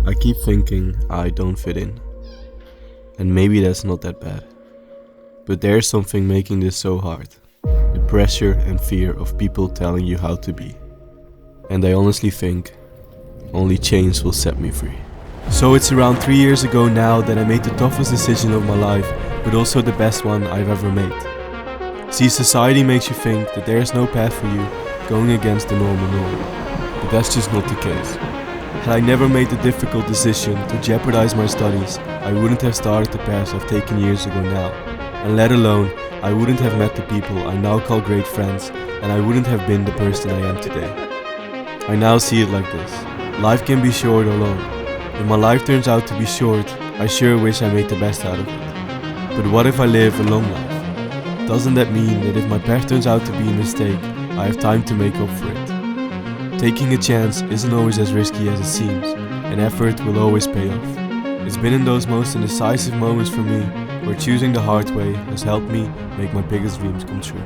I keep thinking I don't fit in. And maybe that's not that bad. But there's something making this so hard. The pressure and fear of people telling you how to be. And I honestly think only change will set me free. So it's around 3 years ago now that I made the toughest decision of my life, but also the best one I've ever made. See, society makes you think that there is no path for you going against the normal norm. But that's just not the case. Had I never made the difficult decision to jeopardize my studies, I wouldn't have started the path I've taken years ago now. And let alone, I wouldn't have met the people I now call great friends, and I wouldn't have been the person I am today. I now see it like this. Life can be short or long. If my life turns out to be short, I sure wish I made the best out of it. But what if I live a long life? Doesn't that mean that if my path turns out to be a mistake, I have time to make up for it? Taking a chance isn't always as risky as it seems, and effort will always pay off. It's been in those most indecisive moments for me where choosing the hard way has helped me make my biggest dreams come true.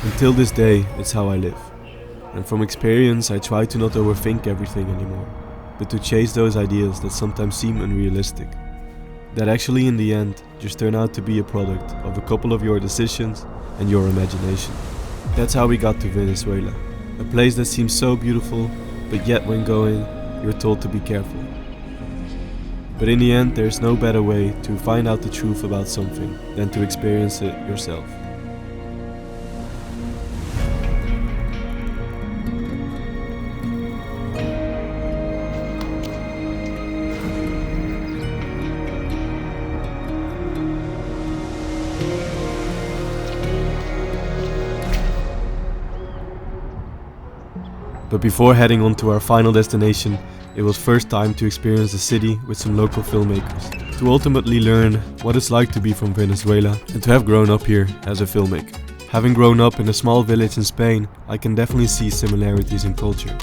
Until this day, it's how I live. And from experience, I try to not overthink everything anymore, but to chase those ideas that sometimes seem unrealistic. That actually in the end just turn out to be a product of a couple of your decisions and your imagination. That's how we got to Venezuela, a place that seems so beautiful, but yet when going, you're told to be careful. But in the end, there's no better way to find out the truth about something than to experience it yourself. But before heading on to our final destination, it was first time to experience the city with some local filmmakers, to ultimately learn what it's like to be from Venezuela and to have grown up here as a filmmaker. Having grown up in a small village in Spain, I can definitely see similarities in culture.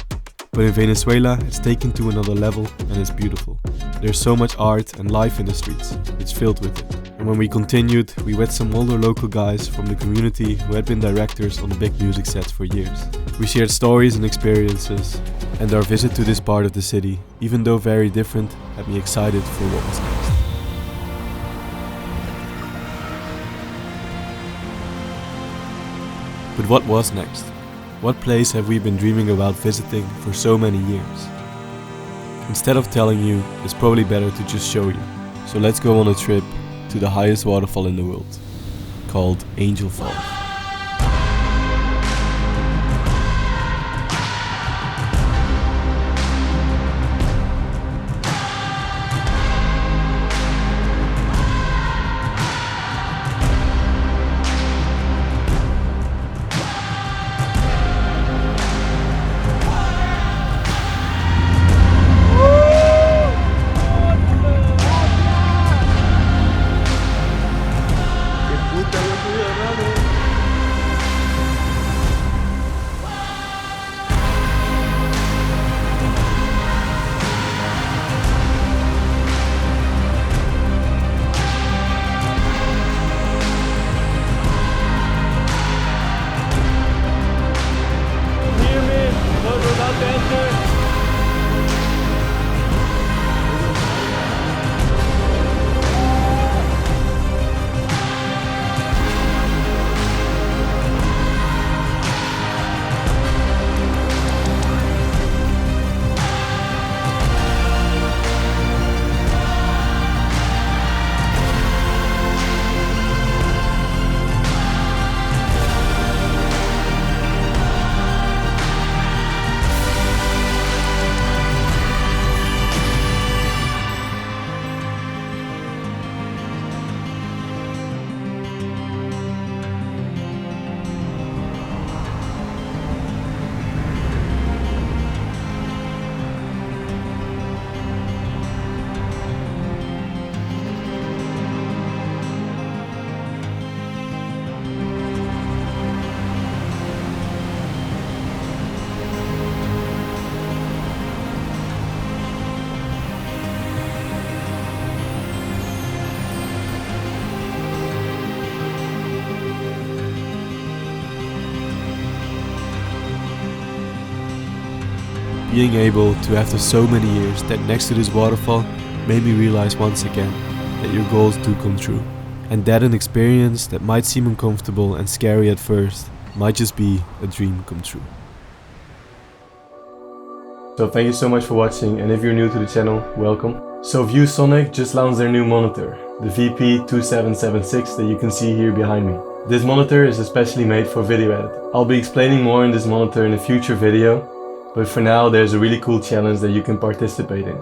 But in Venezuela, it's taken to another level and it's beautiful. There's so much art and life in the streets, it's filled with it. And when we continued, we met some older local guys from the community who had been directors on the big music sets for years. We shared stories and experiences, and our visit to this part of the city, even though very different, had me excited for what was next. But what was next? What place have we been dreaming about visiting for so many years? Instead of telling you, it's probably better to just show you. So let's go on a trip to the highest waterfall in the world, called Angel Falls. Puta, yo soy hermano. being able to, after so many years, stand next to this waterfall made me realize once again that your goals do come true. And that an experience that might seem uncomfortable and scary at first might just be a dream come true. So thank you so much for watching, and if you're new to the channel, welcome. So ViewSonic just launched their new monitor, the VP2776 that you can see here behind me. This monitor is especially made for video edit. I'll be explaining more in this monitor in a future video, but for now there's a really cool challenge that you can participate in.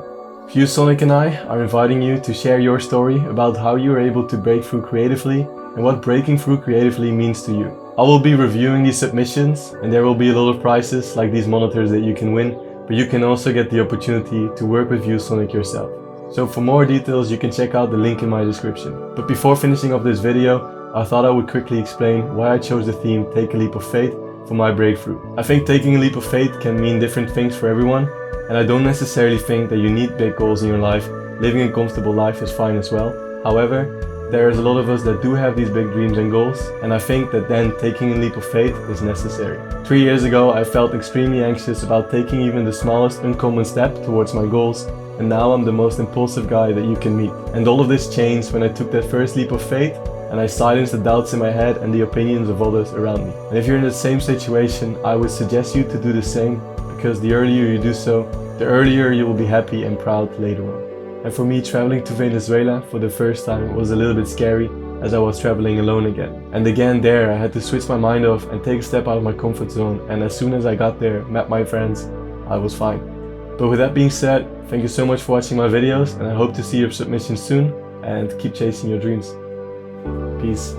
ViewSonic and I are inviting you to share your story about how you are able to break through creatively and what breaking through creatively means to you. I will be reviewing these submissions, and there will be a lot of prizes like these monitors that you can win, but you can also get the opportunity to work with ViewSonic yourself. So for more details you can check out the link in my description. But before finishing off this video, I thought I would quickly explain why I chose the theme Take a Leap of Faith for my breakthrough. I think taking a leap of faith can mean different things for everyone, and I don't necessarily think that you need big goals in your life. Living a comfortable life is fine as well. However, there's a lot of us that do have these big dreams and goals, and I think that then taking a leap of faith is necessary. 3 years ago I felt extremely anxious about taking even the smallest uncommon step towards my goals, and now I'm the most impulsive guy that you can meet. And all of this changed when I took that first leap of faith and I silenced the doubts in my head and the opinions of others around me. And if you're in the same situation, I would suggest you to do the same, because the earlier you do so, the earlier you will be happy and proud later on. And for me, traveling to Venezuela for the first time was a little bit scary, as I was traveling alone again. And again there I had to switch my mind off and take a step out of my comfort zone, and as soon as I got there, met my friends, I was fine. But with that being said, thank you so much for watching my videos, and I hope to see your submissions soon, and keep chasing your dreams. Peace.